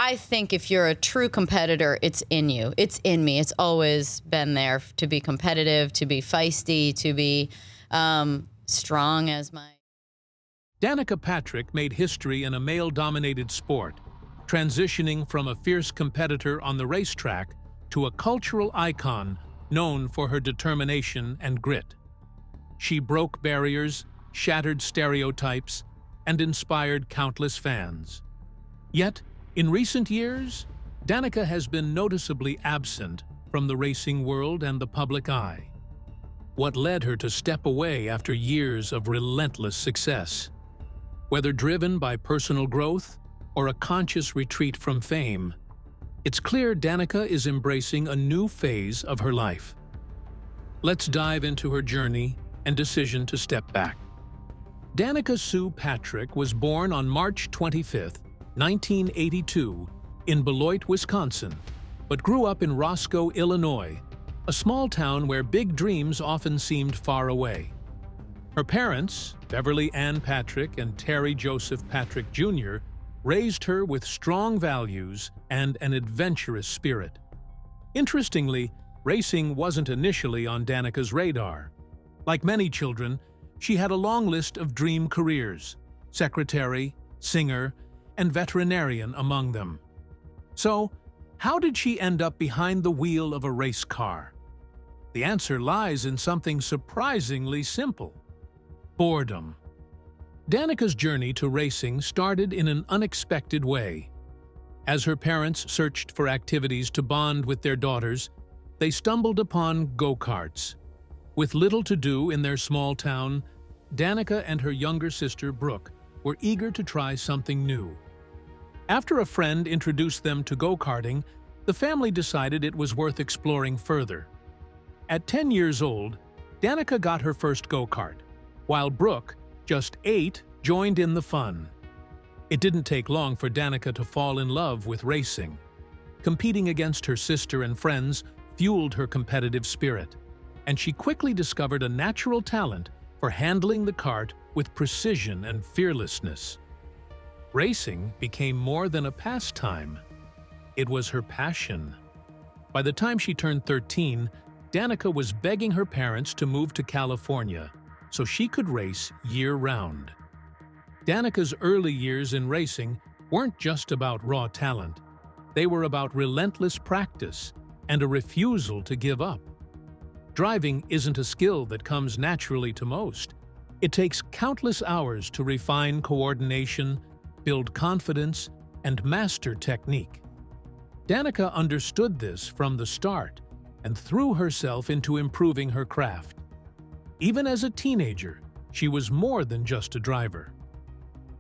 I think if you're a true competitor, it's in you. It's in me. It's always been there to be competitive, to be feisty, to be strong as my... Danica Patrick made history in a male-dominated sport, transitioning from a fierce competitor on the racetrack to a cultural icon known for her determination and grit. She broke barriers, shattered stereotypes, and inspired countless fans. Yet, in recent years, Danica has been noticeably absent from the racing world and the public eye. What led her to step away after years of relentless success? Whether driven by personal growth or a conscious retreat from fame, it's clear Danica is embracing a new phase of her life. Let's dive into her journey and decision to step back. Danica Sue Patrick was born on March 25, 1982, in Beloit, Wisconsin, but grew up in Roscoe, Illinois, a small town where big dreams often seemed far away. Her parents, Beverly Ann Patrick and Terry Joseph Patrick Jr., raised her with strong values and an adventurous spirit. Interestingly, racing wasn't initially on Danica's radar. Like many children, she had a long list of dream careers: secretary, singer, and veterinarian among them. So, how did she end up behind the wheel of a race car? The answer lies in something surprisingly simple: boredom. Danica's journey to racing started in an unexpected way. As her parents searched for activities to bond with their daughters, they stumbled upon go-karts. With little to do in their small town, Danica and her younger sister, Brooke, were eager to try something new. After a friend introduced them to go-karting, the family decided it was worth exploring further. At 10 years old, Danica got her first go-kart, while Brooke, just 8, joined in the fun. It didn't take long for Danica to fall in love with racing. Competing against her sister and friends fueled her competitive spirit, and she quickly discovered a natural talent for handling the kart with precision and fearlessness. Racing became more than a pastime. It was her passion. By the time she turned 13, Danica was begging her parents to move to California so she could race year-round. Danica's early years in racing weren't just about raw talent. They were about relentless practice and a refusal to give up. Driving isn't a skill that comes naturally to most. It takes countless hours to refine coordination, build confidence, and master technique. Danica understood this from the start and threw herself into improving her craft. Even as a teenager, she was more than just a driver.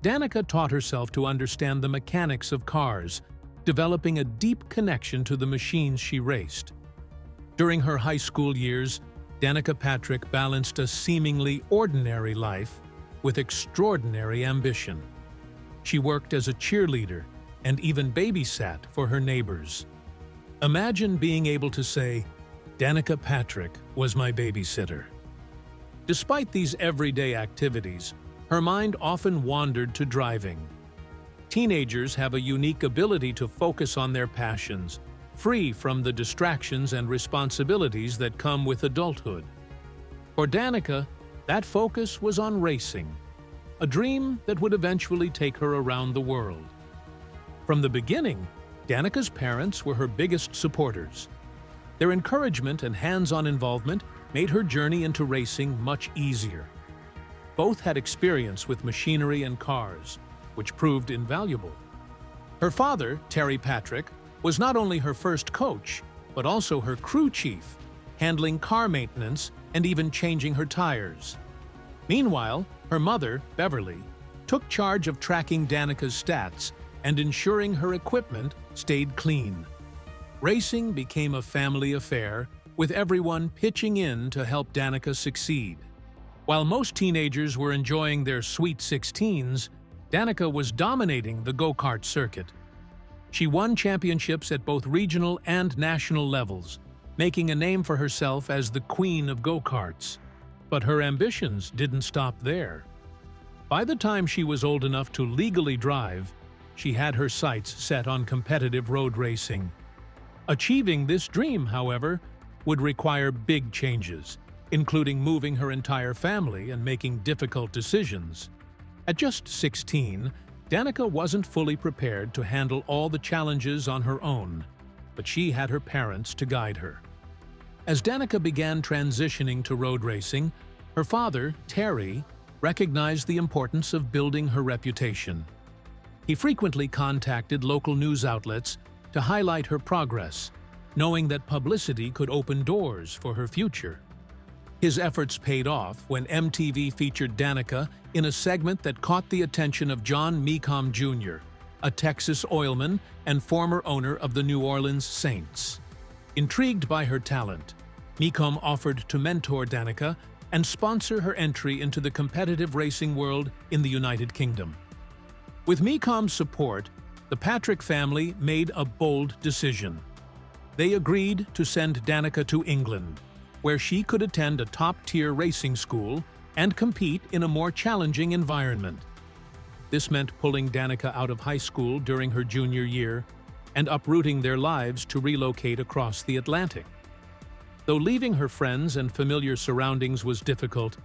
Danica taught herself to understand the mechanics of cars, developing a deep connection to the machines she raced. During her high school years, Danica Patrick balanced a seemingly ordinary life with extraordinary ambition. She worked as a cheerleader and even babysat for her neighbors. Imagine being able to say, "Danica Patrick was my babysitter." Despite these everyday activities, her mind often wandered to driving. Teenagers have a unique ability to focus on their passions, free from the distractions and responsibilities that come with adulthood. For Danica, that focus was on racing, a dream that would eventually take her around the world. From the beginning, Danica's parents were her biggest supporters. Their encouragement and hands-on involvement made her journey into racing much easier. Both had experience with machinery and cars, which proved invaluable. Her father, Terry Patrick, was not only her first coach, but also her crew chief, handling car maintenance and even changing her tires. Meanwhile, her mother, Beverly, took charge of tracking Danica's stats and ensuring her equipment stayed clean. Racing became a family affair, with everyone pitching in to help Danica succeed. While most teenagers were enjoying their sweet 16s, Danica was dominating the go-kart circuit. She won championships at both regional and national levels, making a name for herself as the queen of go-karts. But her ambitions didn't stop there. By the time she was old enough to legally drive, she had her sights set on competitive road racing. Achieving this dream, however, would require big changes, including moving her entire family and making difficult decisions. At just 16, Danica wasn't fully prepared to handle all the challenges on her own, but she had her parents to guide her. As Danica began transitioning to road racing, her father, Terry, recognized the importance of building her reputation. He frequently contacted local news outlets to highlight her progress, knowing that publicity could open doors for her future. His efforts paid off when MTV featured Danica in a segment that caught the attention of John Mecom Jr., a Texas oilman and former owner of the New Orleans Saints. Intrigued by her talent, Mecom offered to mentor Danica and sponsor her entry into the competitive racing world in the United Kingdom. With Mecom's support, the Patrick family made a bold decision. They agreed to send Danica to England, where she could attend a top-tier racing school and compete in a more challenging environment. This meant pulling Danica out of high school during her junior year and uprooting their lives to relocate across the Atlantic. Though leaving her friends and familiar surroundings was difficult,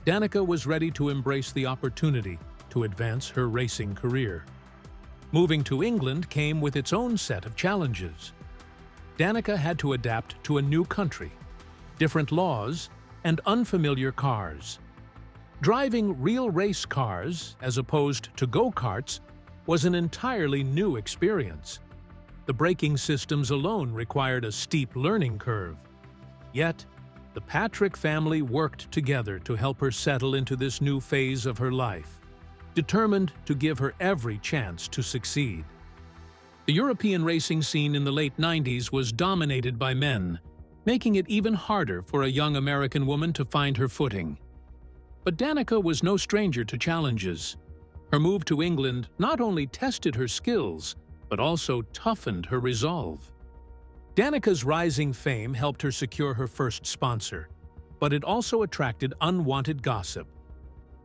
Danica was ready to embrace the opportunity to advance her racing career. Moving to England came with its own set of challenges. Danica had to adapt to a new country, different laws, and unfamiliar cars. Driving real race cars, as opposed to go-karts, was an entirely new experience. The braking systems alone required a steep learning curve. Yet, the Patrick family worked together to help her settle into this new phase of her life, determined to give her every chance to succeed. The European racing scene in the late 90s was dominated by men, making it even harder for a young American woman to find her footing. But Danica was no stranger to challenges. Her move to England not only tested her skills, but also toughened her resolve. Danica's rising fame helped her secure her first sponsor, but it also attracted unwanted gossip.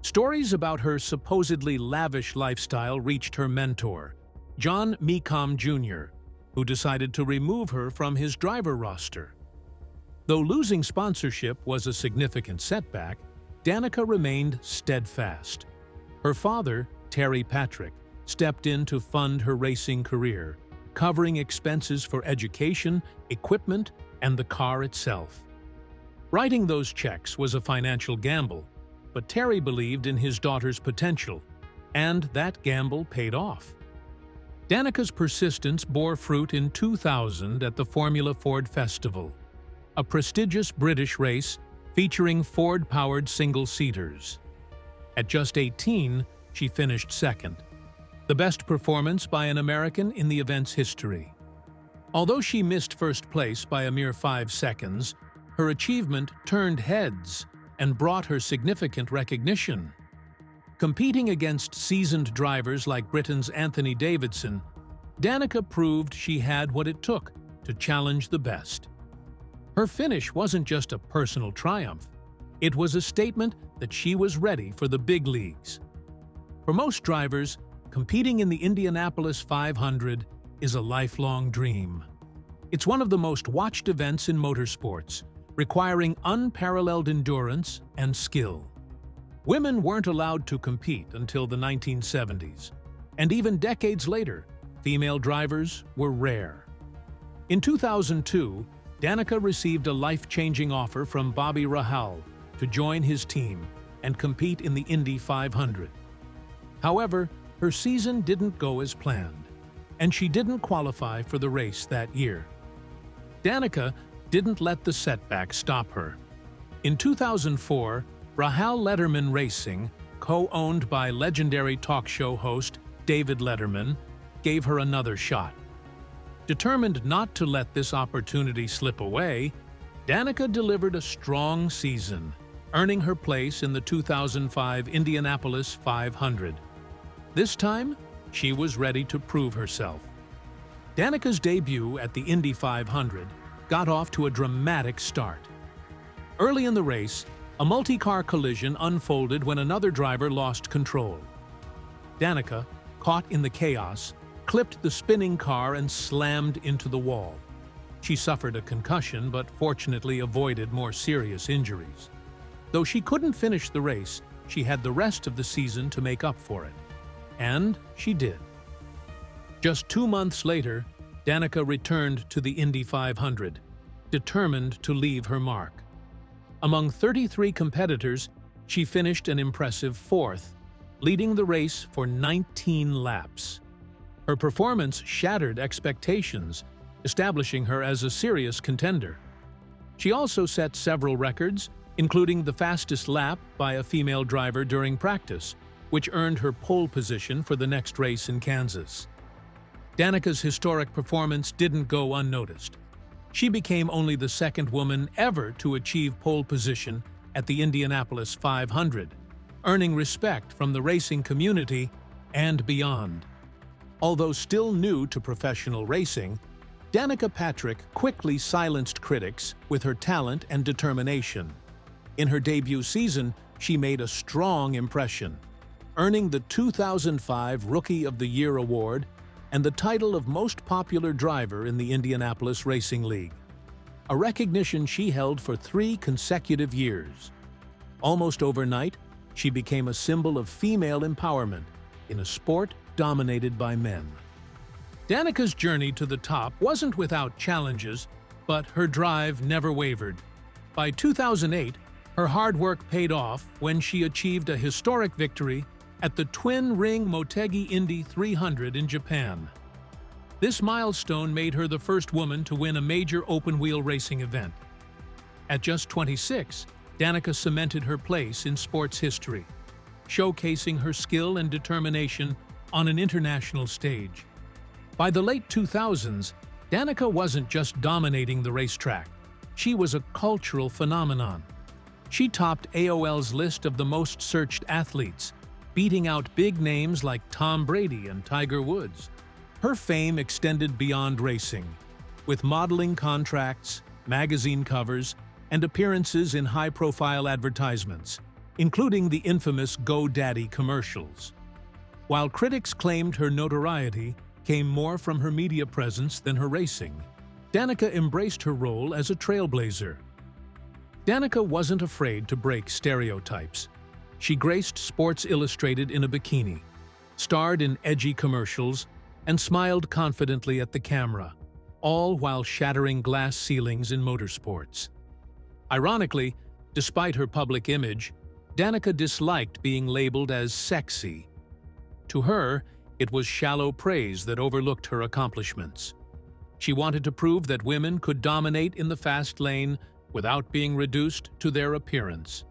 Stories about her supposedly lavish lifestyle reached her mentor, John Mecom Jr., who decided to remove her from his driver roster. Though losing sponsorship was a significant setback, Danica remained steadfast. Her father, Terry Patrick, stepped in to fund her racing career, covering expenses for education, equipment, and the car itself. Writing those checks was a financial gamble, but Terry believed in his daughter's potential, and that gamble paid off. Danica's persistence bore fruit in 2000 at the Formula Ford Festival, a prestigious British race featuring Ford-powered single-seaters. At just 18, she finished second, the best performance by an American in the event's history. Although she missed first place by a mere 5 seconds, her achievement turned heads and brought her significant recognition. Competing against seasoned drivers like Britain's Anthony Davidson, Danica proved she had what it took to challenge the best. Her finish wasn't just a personal triumph, it was a statement that she was ready for the big leagues. For most drivers, competing in the Indianapolis 500 is a lifelong dream. It's one of the most watched events in motorsports, requiring unparalleled endurance and skill. Women weren't allowed to compete until the 1970s, and even decades later, female drivers were rare. In 2002, Danica received a life-changing offer from Bobby Rahal to join his team and compete in the Indy 500. However, her season didn't go as planned, and she didn't qualify for the race that year. Danica didn't let the setback stop her. In 2004, Rahal Letterman Racing, co-owned by legendary talk show host David Letterman, gave her another shot. Determined not to let this opportunity slip away, Danica delivered a strong season, earning her place in the 2005 Indianapolis 500. This time, she was ready to prove herself. Danica's debut at the Indy 500 got off to a dramatic start. Early in the race, a multi-car collision unfolded when another driver lost control. Danica, caught in the chaos, clipped the spinning car and slammed into the wall. She suffered a concussion but fortunately avoided more serious injuries. Though she couldn't finish the race, she had the rest of the season to make up for it. And she did. Just 2 months later, Danica returned to the Indy 500, determined to leave her mark. Among 33 competitors, she finished an impressive 4th, leading the race for 19 laps. Her performance shattered expectations, establishing her as a serious contender. She also set several records, including the fastest lap by a female driver during practice, which earned her pole position for the next race in Kansas. Danica's historic performance didn't go unnoticed. She became only the 2nd woman ever to achieve pole position at the Indianapolis 500, earning respect from the racing community and beyond. Although still new to professional racing, Danica Patrick quickly silenced critics with her talent and determination. In her debut season, she made a strong impression, earning the 2005 Rookie of the Year award and the title of Most Popular Driver in the Indianapolis Racing League, a recognition she held for 3 consecutive years. Almost overnight, she became a symbol of female empowerment in a sport dominated by men. Danica's journey to the top wasn't without challenges, but her drive never wavered. By 2008, her hard work paid off when she achieved a historic victory at the twin-ring Motegi Indy 300 in Japan. This milestone made her the first woman to win a major open-wheel racing event. At just 26, Danica cemented her place in sports history, showcasing her skill and determination on an international stage. By the late 2000s, Danica wasn't just dominating the racetrack. She was a cultural phenomenon. She topped AOL's list of the most searched athletes, beating out big names like Tom Brady and Tiger Woods. Her fame extended beyond racing, with modeling contracts, magazine covers, and appearances in high-profile advertisements, including the infamous GoDaddy commercials. While critics claimed her notoriety came more from her media presence than her racing, Danica embraced her role as a trailblazer. Danica wasn't afraid to break stereotypes. She graced Sports Illustrated in a bikini, starred in edgy commercials, and smiled confidently at the camera, all while shattering glass ceilings in motorsports. Ironically, despite her public image, Danica disliked being labeled as sexy. To her, it was shallow praise that overlooked her accomplishments. She wanted to prove that women could dominate in the fast lane without being reduced to their appearance.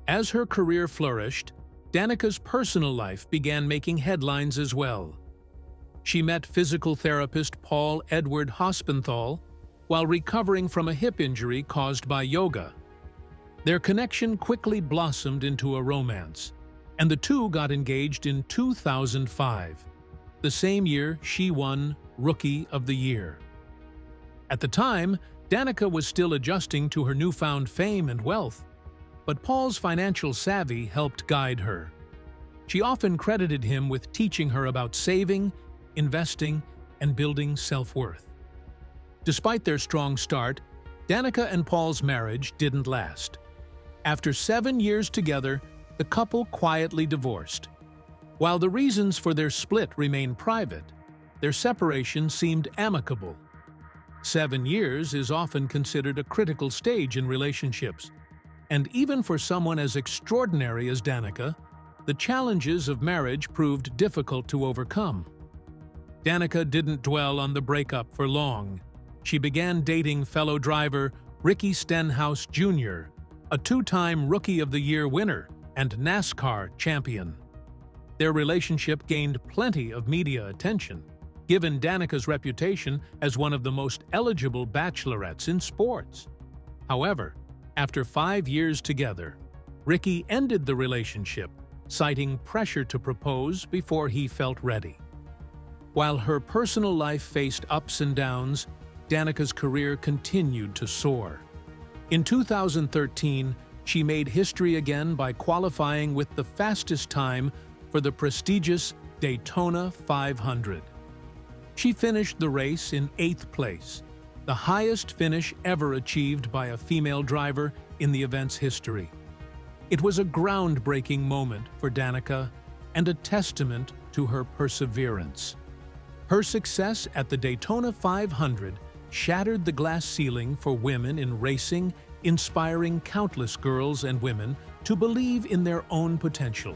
As her career flourished, Danica's personal life began making headlines as well. She met physical therapist Paul Edward Hospenthal while recovering from a hip injury caused by yoga. Their connection quickly blossomed into a romance, and the two got engaged in 2005, the same year she won Rookie of the Year. At the time, Danica was still adjusting to her newfound fame and wealth, but Paul's financial savvy helped guide her. She often credited him with teaching her about saving, investing, and building self-worth. Despite their strong start, Danica and Paul's marriage didn't last. After 7 years together, the couple quietly divorced. While the reasons for their split remain private, their separation seemed amicable. 7 years is often considered a critical stage in relationships, and even for someone as extraordinary as Danica, the challenges of marriage proved difficult to overcome. Danica didn't dwell on the breakup for long. She began dating fellow driver Ricky Stenhouse Jr., a 2-time Rookie of the Year winner and NASCAR champion. Their relationship gained plenty of media attention, given Danica's reputation as one of the most eligible bachelorettes in sports. However, after 5 years together, Ricky ended the relationship, citing pressure to propose before he felt ready. While her personal life faced ups and downs, Danica's career continued to soar. In 2013, she made history again by qualifying with the fastest time for the prestigious Daytona 500. She finished the race in 8th place, the highest finish ever achieved by a female driver in the event's history. It was a groundbreaking moment for Danica and a testament to her perseverance. Her success at the Daytona 500 shattered the glass ceiling for women in racing, inspiring countless girls and women to believe in their own potential.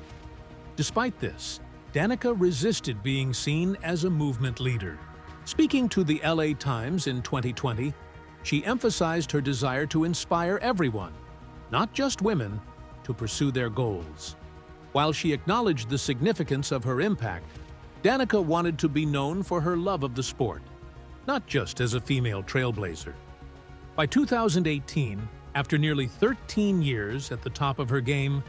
Despite this, Danica resisted being seen as a movement leader. Speaking to the LA Times in 2020, she emphasized her desire to inspire everyone, not just women, to pursue their goals. While she acknowledged the significance of her impact, Danica wanted to be known for her love of the sport, not just as a female trailblazer. By 2018, after nearly 13 years at the top of her game,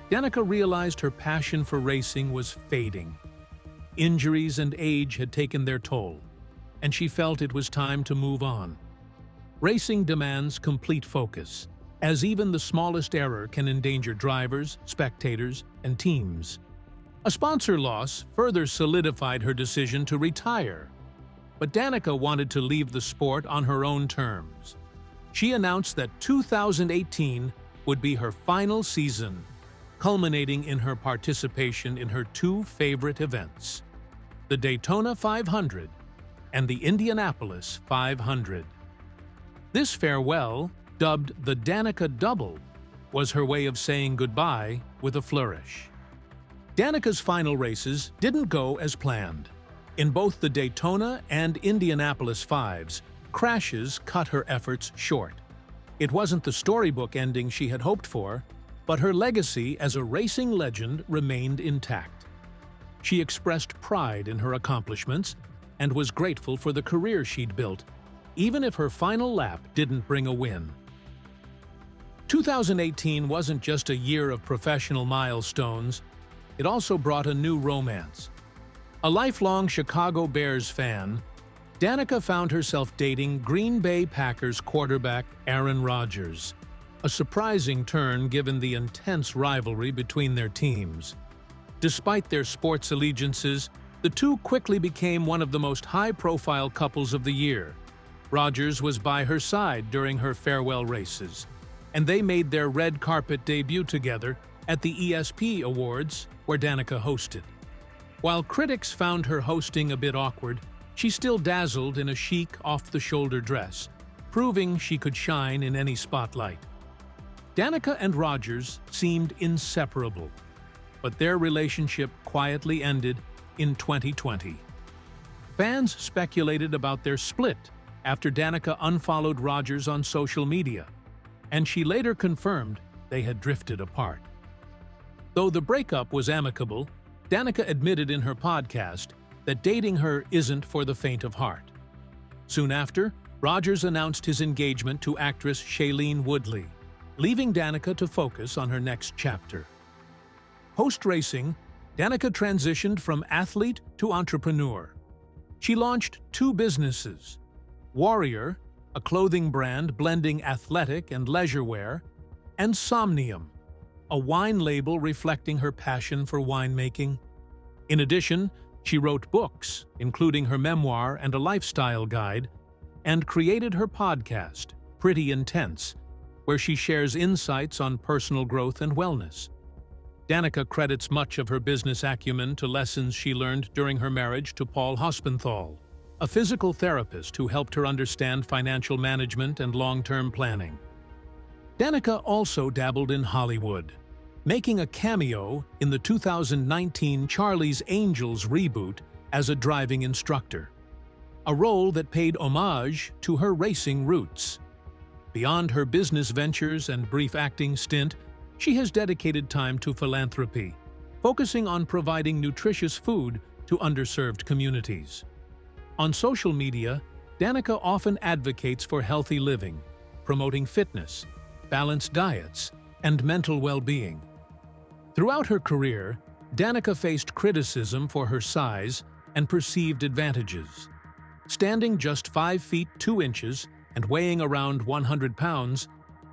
Danica realized her passion for racing was fading. Injuries and age had taken their toll, and she felt it was time to move on. Racing demands complete focus, as even the smallest error can endanger drivers, spectators, and teams. A sponsor loss further solidified her decision to retire. But Danica wanted to leave the sport on her own terms. She announced that 2018 would be her final season, culminating in her participation in her two favorite events, the Daytona 500 and the Indianapolis 500. This farewell, dubbed the Danica Double, was her way of saying goodbye with a flourish. Danica's final races didn't go as planned. In both the Daytona and Indianapolis 5s, crashes cut her efforts short. It wasn't the storybook ending she had hoped for, but her legacy as a racing legend remained intact. She expressed pride in her accomplishments and was grateful for the career she'd built, even if her final lap didn't bring a win. 2018 wasn't just a year of professional milestones, it also brought a new romance. A lifelong Chicago Bears fan, Danica found herself dating Green Bay Packers quarterback Aaron Rodgers, a surprising turn given the intense rivalry between their teams. Despite their sports allegiances, the two quickly became one of the most high-profile couples of the year. Rodgers was by her side during her farewell races, and they made their red carpet debut together at the ESP Awards, where Danica hosted. While critics found her hosting a bit awkward, she still dazzled in a chic, off-the-shoulder dress, proving she could shine in any spotlight. Danica and Rodgers seemed inseparable, but their relationship quietly ended in 2020. Fans speculated about their split after Danica unfollowed Rodgers on social media, and she later confirmed they had drifted apart. Though the breakup was amicable, Danica admitted in her podcast that dating her isn't for the faint of heart. Soon after, Rodgers announced his engagement to actress Shailene Woodley, leaving Danica to focus on her next chapter. Post-racing, Danica transitioned from athlete to entrepreneur. She launched two businesses: Warrior, a clothing brand blending athletic and leisure wear, and Somnium, a wine label reflecting her passion for winemaking. In addition, she wrote books, including her memoir and a lifestyle guide, and created her podcast, Pretty Intense, where she shares insights on personal growth and wellness. Danica credits much of her business acumen to lessons she learned during her marriage to Paul Hospenthal, a physical therapist who helped her understand financial management and long-term planning. Danica also dabbled in Hollywood, making a cameo in the 2019 Charlie's Angels reboot as a driving instructor, a role that paid homage to her racing roots. Beyond her business ventures and brief acting stint, she has dedicated time to philanthropy, focusing on providing nutritious food to underserved communities. On social media, Danica often advocates for healthy living, promoting fitness, balanced diets, and mental well-being. Throughout her career, Danica faced criticism for her size and perceived advantages. Standing just 5 feet 2 inches and weighing around 100 pounds,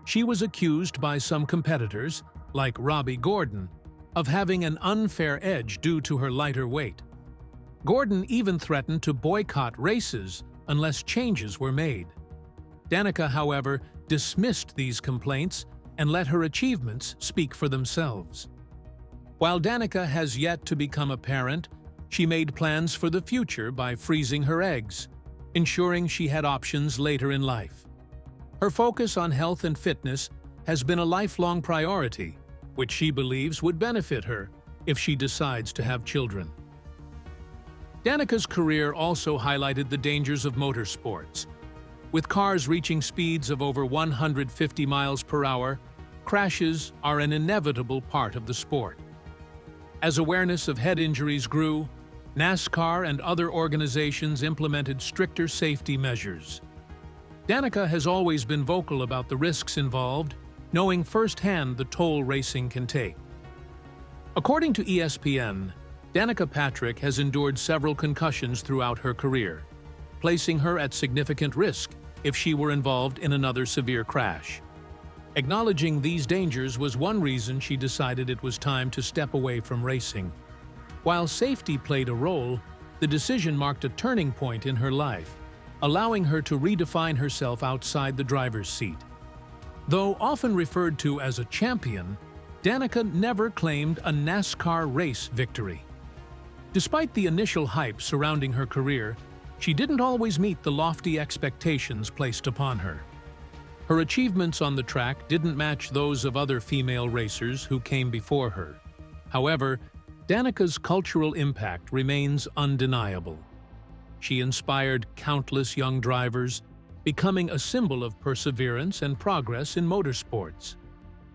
she was accused by some competitors, like Robbie Gordon, of having an unfair edge due to her lighter weight. Gordon even threatened to boycott races unless changes were made. Danica, however, dismissed these complaints and let her achievements speak for themselves. While Danica has yet to become a parent, she made plans for the future by freezing her eggs, ensuring she had options later in life. Her focus on health and fitness has been a lifelong priority, which she believes would benefit her if she decides to have children. Danica's career also highlighted the dangers of motorsports. With cars reaching speeds of over 150 miles per hour, crashes are an inevitable part of the sport. As awareness of head injuries grew, NASCAR and other organizations implemented stricter safety measures. Danica has always been vocal about the risks involved, knowing firsthand the toll racing can take. According to ESPN, Danica Patrick has endured several concussions throughout her career, placing her at significant risk if she were involved in another severe crash. Acknowledging these dangers was one reason she decided it was time to step away from racing. While safety played a role, the decision marked a turning point in her life, allowing her to redefine herself outside the driver's seat. Though often referred to as a champion, Danica never claimed a NASCAR race victory. Despite the initial hype surrounding her career, she didn't always meet the lofty expectations placed upon her. Her achievements on the track didn't match those of other female racers who came before her. However, Danica's cultural impact remains undeniable. She inspired countless young drivers, becoming a symbol of perseverance and progress in motorsports.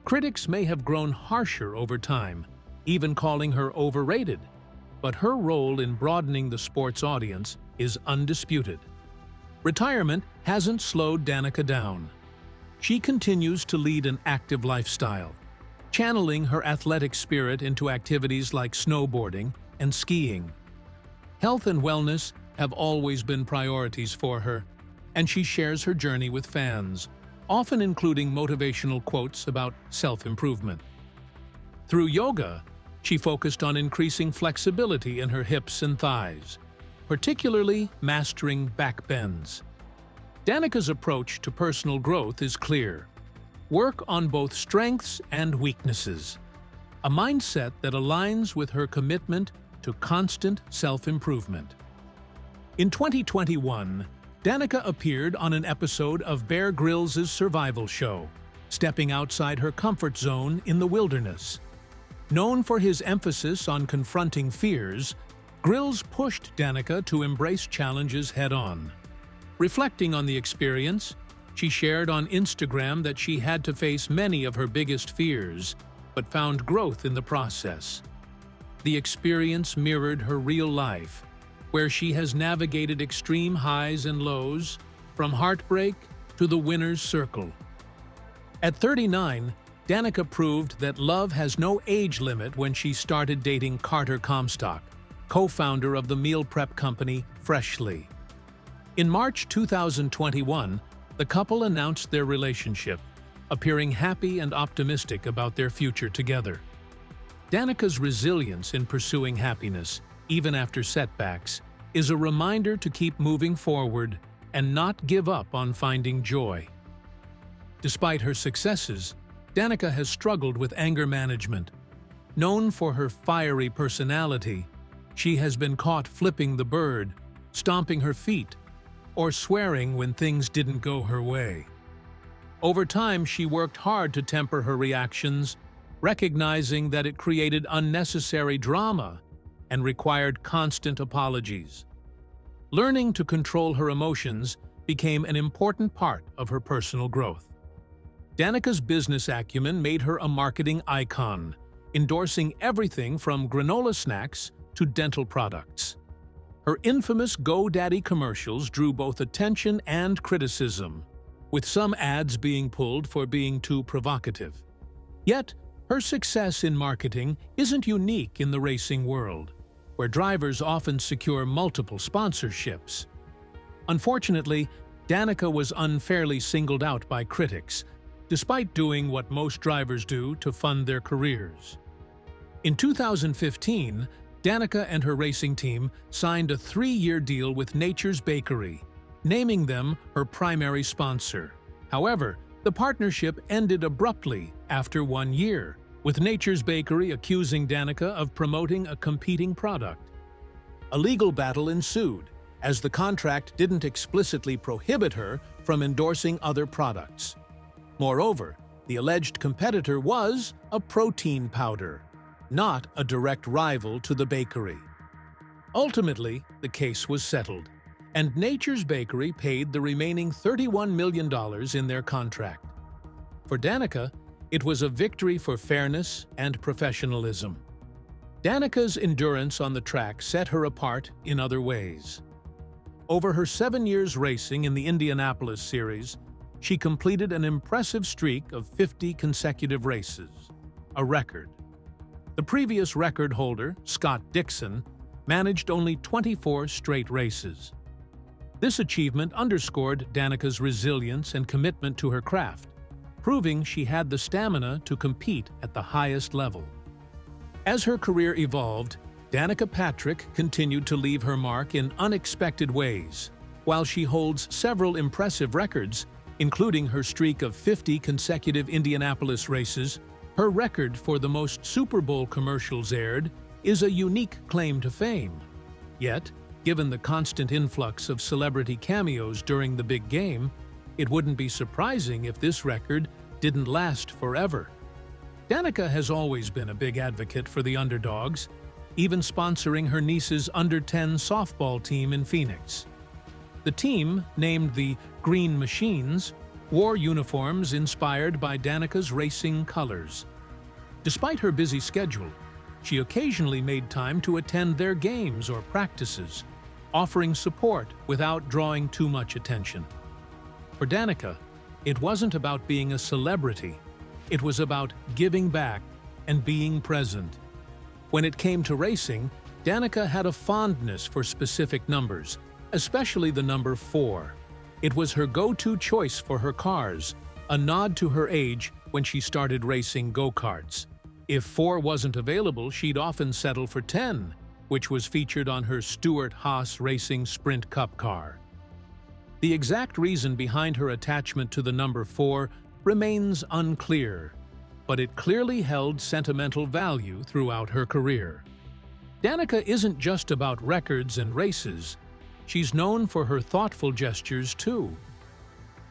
Critics may have grown harsher over time, even calling her overrated, but her role in broadening the sport's audience is undisputed. Retirement hasn't slowed Danica down. She continues to lead an active lifestyle, channeling her athletic spirit into activities like snowboarding and skiing. Health and wellness have always been priorities for her, and she shares her journey with fans, often including motivational quotes about self-improvement. Through yoga, she focused on increasing flexibility in her hips and thighs, particularly mastering back bends. Danica's approach to personal growth is clear. Work on both strengths and weaknesses, a mindset that aligns with her commitment to constant self-improvement. In 2021, Danica appeared on an episode of Bear Grylls' survival show, stepping outside her comfort zone in the wilderness. Known for his emphasis on confronting fears, Grylls pushed Danica to embrace challenges head-on. Reflecting on the experience, she shared on Instagram that she had to face many of her biggest fears, but found growth in the process. The experience mirrored her real life, where she has navigated extreme highs and lows, from heartbreak to the winner's circle. At 39, Danica proved that love has no age limit when she started dating Carter Comstock, co-founder of the meal prep company Freshly. In March 2021, the couple announced their relationship, appearing happy and optimistic about their future together. Danica's resilience in pursuing happiness, even after setbacks, is a reminder to keep moving forward and not give up on finding joy. Despite her successes, Danica has struggled with anger management. Known for her fiery personality, she has been caught flipping the bird, stomping her feet, or swearing when things didn't go her way. Over time, she worked hard to temper her reactions, recognizing that it created unnecessary drama and required constant apologies. Learning to control her emotions became an important part of her personal growth. Danica's business acumen made her a marketing icon, endorsing everything from granola snacks to dental products. Her infamous GoDaddy commercials drew both attention and criticism, with some ads being pulled for being too provocative. Yet, her success in marketing isn't unique in the racing world, where drivers often secure multiple sponsorships. Unfortunately, Danica was unfairly singled out by critics, despite doing what most drivers do to fund their careers. In 2015, Danica and her racing team signed a 3-year deal with Nature's Bakery, naming them her primary sponsor. However, the partnership ended abruptly after 1 year, with Nature's Bakery accusing Danica of promoting a competing product. A legal battle ensued, as the contract didn't explicitly prohibit her from endorsing other products. Moreover, the alleged competitor was a protein powder, not a direct rival to the bakery. Ultimately, the case was settled, and Nature's Bakery paid the remaining $31 million in their contract. For Danica, it was a victory for fairness and professionalism. Danica's endurance on the track set her apart in other ways. Over her 7 years racing in the Indianapolis Series, she completed an impressive streak of 50 consecutive races, a record. The previous record holder, Scott Dixon, managed only 24 straight races. This achievement underscored Danica's resilience and commitment to her craft, proving she had the stamina to compete at the highest level. As her career evolved, Danica Patrick continued to leave her mark in unexpected ways. While she holds several impressive records, including her streak of 50 consecutive Indianapolis races, her record for the most Super Bowl commercials aired is a unique claim to fame. Yet, given the constant influx of celebrity cameos during the big game, it wouldn't be surprising if this record didn't last forever. Danica has always been a big advocate for the underdogs, even sponsoring her niece's under-10 softball team in Phoenix. The team, named the Green Machines, wore uniforms inspired by Danica's racing colors. Despite her busy schedule, she occasionally made time to attend their games or practices, offering support without drawing too much attention. For Danica, it wasn't about being a celebrity. It was about giving back and being present. When it came to racing, Danica had a fondness for specific numbers, especially the number 4. It was her go-to choice for her cars, a nod to her age when she started racing go-karts. If 4 wasn't available, she'd often settle for 10, which was featured on her Stewart-Haas Racing Sprint Cup car. The exact reason behind her attachment to the number 4 remains unclear, but it clearly held sentimental value throughout her career. Danica isn't just about records and races. She's known for her thoughtful gestures, too.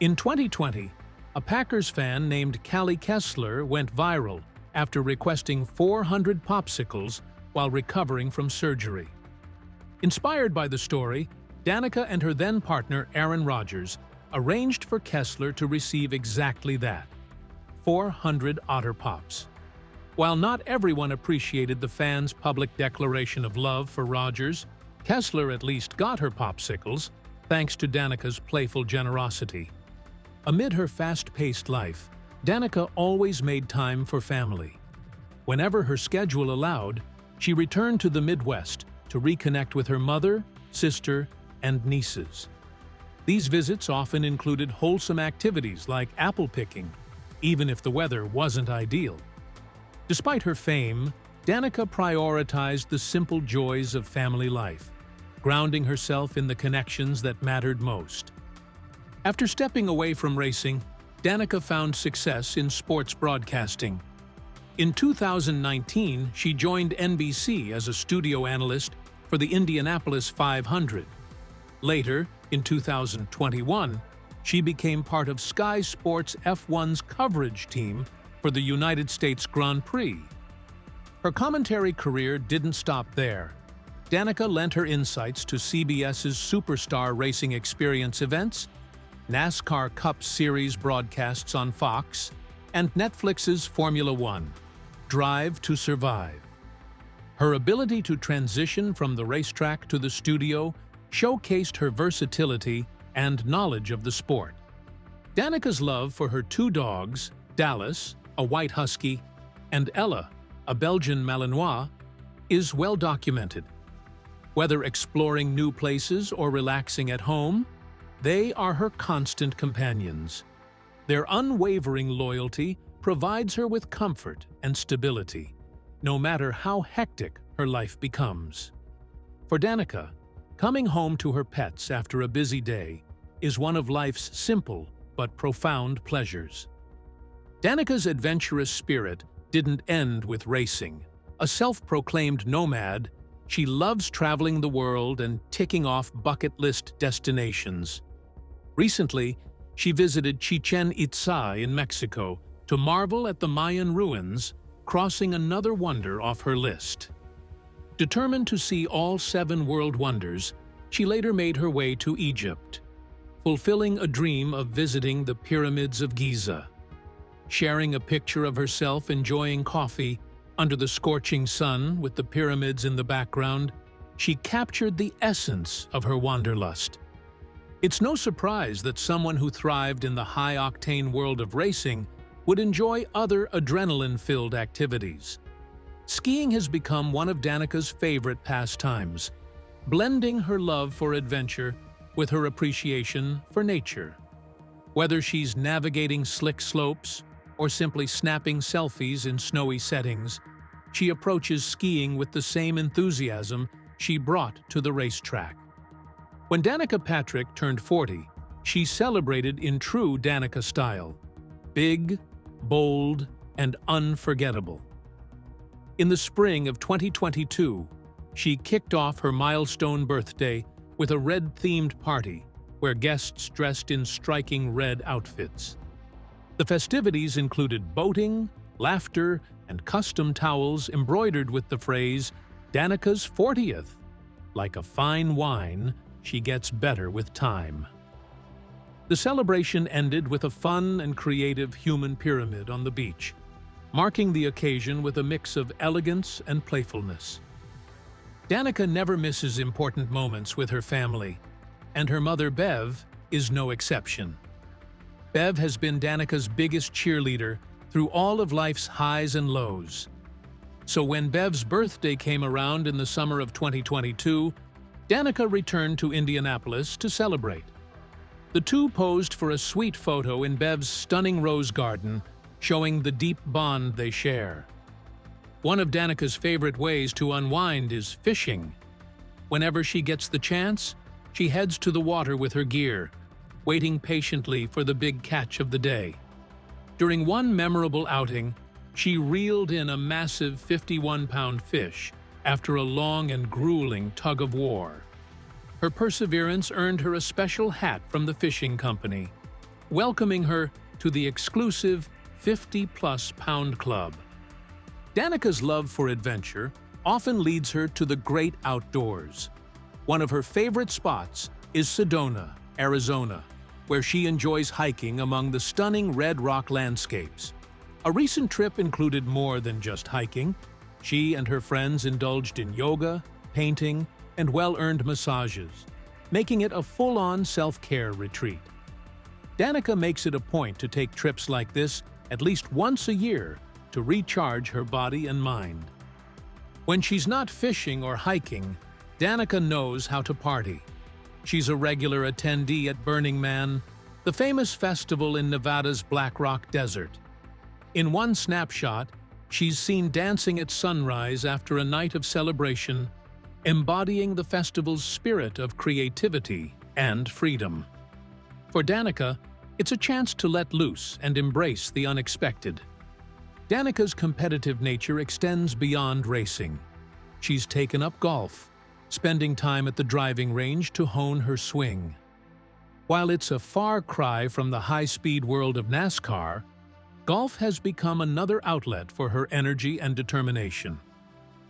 In 2020, a Packers fan named Callie Kessler went viral after requesting 400 popsicles while recovering from surgery. Inspired by the story, Danica and her then-partner Aaron Rodgers arranged for Kessler to receive exactly that, 400 Otter Pops. While not everyone appreciated the fans' public declaration of love for Rodgers, Kessler at least got her popsicles, thanks to Danica's playful generosity. Amid her fast-paced life, Danica always made time for family. Whenever her schedule allowed, she returned to the Midwest to reconnect with her mother, sister, and nieces. These visits often included wholesome activities like apple picking, even if the weather wasn't ideal. Despite her fame, Danica prioritized the simple joys of family life, grounding herself in the connections that mattered most. After stepping away from racing, Danica found success in sports broadcasting. In 2019, she joined NBC as a studio analyst for the Indianapolis 500. Later, in 2021, she became part of Sky Sports F1's coverage team for the United States Grand Prix. Her commentary career didn't stop there. Danica lent her insights to CBS's Superstar Racing Experience events, NASCAR Cup Series broadcasts on Fox, and Netflix's Formula One, Drive to Survive. Her ability to transition from the racetrack to the studio showcased her versatility and knowledge of the sport. Danica's love for her 2 dogs, Dallas, a white husky, and Ella, a Belgian Malinois, is well documented. Whether exploring new places or relaxing at home, they are her constant companions. Their unwavering loyalty provides her with comfort and stability, no matter how hectic her life becomes. For Danica, coming home to her pets after a busy day is one of life's simple but profound pleasures. Danica's adventurous spirit didn't end with racing. A self-proclaimed nomad, she loves traveling the world and ticking off bucket list destinations. Recently, she visited Chichen Itza in Mexico to marvel at the Mayan ruins, crossing another wonder off her list. Determined to see all 7 world wonders, she later made her way to Egypt, fulfilling a dream of visiting the pyramids of Giza. Sharing a picture of herself enjoying coffee under the scorching sun with the pyramids in the background, she captured the essence of her wanderlust. It's no surprise that someone who thrived in the high-octane world of racing would enjoy other adrenaline-filled activities. Skiing has become one of Danica's favorite pastimes, blending her love for adventure with her appreciation for nature. Whether she's navigating slick slopes or simply snapping selfies in snowy settings, she approaches skiing with the same enthusiasm she brought to the racetrack. When Danica Patrick turned 40, she celebrated in true Danica style: big, bold, and unforgettable. In the spring of 2022, she kicked off her milestone birthday with a red-themed party where guests dressed in striking red outfits. The festivities included boating, laughter, and custom towels embroidered with the phrase, "Danica's 40th. Like a fine wine, she gets better with time." The celebration ended with a fun and creative human pyramid on the beach, marking the occasion with a mix of elegance and playfulness. Danica never misses important moments with her family, and her mother Bev is no exception. Bev has been Danica's biggest cheerleader through all of life's highs and lows. So when Bev's birthday came around in the summer of 2022, Danica returned to Indianapolis to celebrate. The two posed for a sweet photo in Bev's stunning rose garden, showing the deep bond they share. One of Danica's favorite ways to unwind is fishing. Whenever she gets the chance, she heads to the water with her gear, waiting patiently for the big catch of the day. During one memorable outing, she reeled in a massive 51-pound fish after a long and grueling tug-of-war. Her perseverance earned her a special hat from the fishing company, welcoming her to the exclusive 50-plus pound club. Danica's love for adventure often leads her to the great outdoors. One of her favorite spots is Sedona, Arizona, where she enjoys hiking among the stunning red rock landscapes. A recent trip included more than just hiking. She and her friends indulged in yoga, painting, and well-earned massages, making it a full-on self-care retreat. Danica makes it a point to take trips like this at least once a year to recharge her body and mind. When she's not fishing or hiking, Danica knows how to party. She's a regular attendee at Burning Man, the famous festival in Nevada's Black Rock Desert. In one snapshot, she's seen dancing at sunrise after a night of celebration, embodying the festival's spirit of creativity and freedom. For Danica, it's a chance to let loose and embrace the unexpected. Danica's competitive nature extends beyond racing. She's taken up golf, spending time at the driving range to hone her swing. While it's a far cry from the high-speed world of NASCAR, golf has become another outlet for her energy and determination.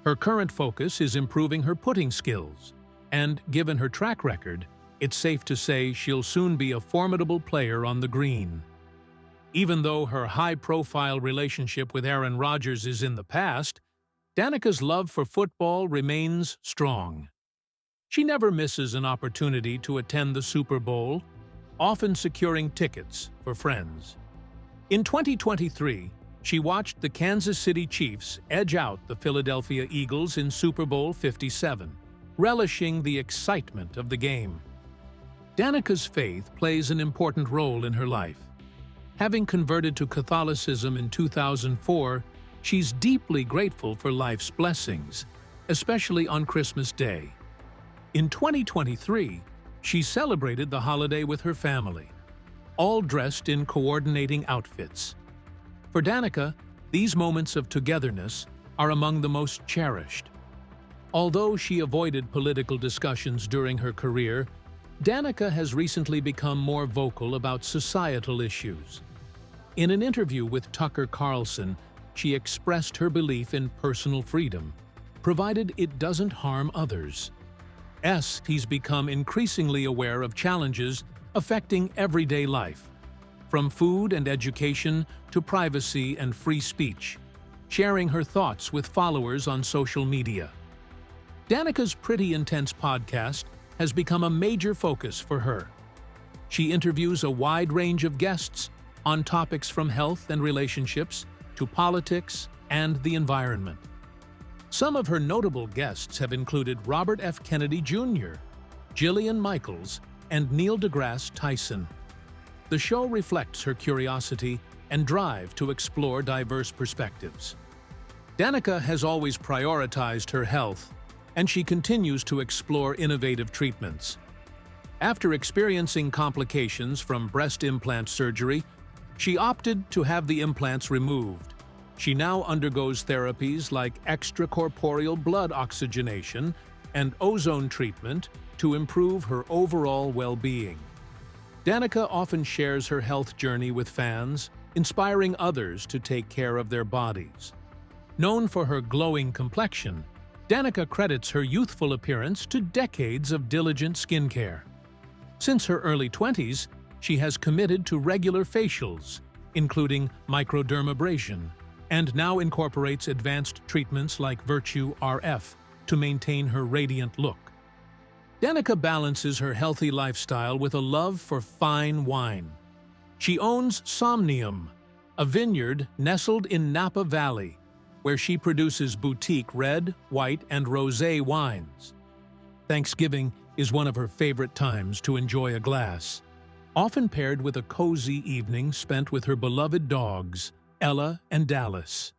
Her current focus is improving her putting skills, and given her track record, it's safe to say she'll soon be a formidable player on the green. Even though her high-profile relationship with Aaron Rodgers is in the past, Danica's love for football remains strong. She never misses an opportunity to attend the Super Bowl, often securing tickets for friends. In 2023, she watched the Kansas City Chiefs edge out the Philadelphia Eagles in Super Bowl 57, relishing the excitement of the game. Danica's faith plays an important role in her life. Having converted to Catholicism in 2004, she's deeply grateful for life's blessings, especially on Christmas Day. In 2023, she celebrated the holiday with her family, all dressed in coordinating outfits. For Danica, these moments of togetherness are among the most cherished. Although she avoided political discussions during her career, Danica has recently become more vocal about societal issues. In an interview with Tucker Carlson, she expressed her belief in personal freedom, provided it doesn't harm others. He's become increasingly aware of challenges affecting everyday life, from food and education to privacy and free speech, sharing her thoughts with followers on social media. Danica's Pretty Intense podcast has become a major focus for her. She interviews a wide range of guests on topics from health and relationships to politics and the environment. Some of her notable guests have included Robert F. Kennedy Jr., Jillian Michaels, and Neil deGrasse Tyson. The show reflects her curiosity and drive to explore diverse perspectives. Danica has always prioritized her health, and she continues to explore innovative treatments. After experiencing complications from breast implant surgery, she opted to have the implants removed. She now undergoes therapies like extracorporeal blood oxygenation and ozone treatment to improve her overall well-being. Danica often shares her health journey with fans, inspiring others to take care of their bodies. Known for her glowing complexion, Danica credits her youthful appearance to decades of diligent skincare. Since her early 20s, she has committed to regular facials, including microdermabrasion, and now incorporates advanced treatments like Virtue RF to maintain her radiant look. Danica balances her healthy lifestyle with a love for fine wine. She owns Somnium, a vineyard nestled in Napa Valley, where she produces boutique red, white, and rosé wines. Thanksgiving is one of her favorite times to enjoy a glass, often paired with a cozy evening spent with her beloved dogs, Ella and Dallas.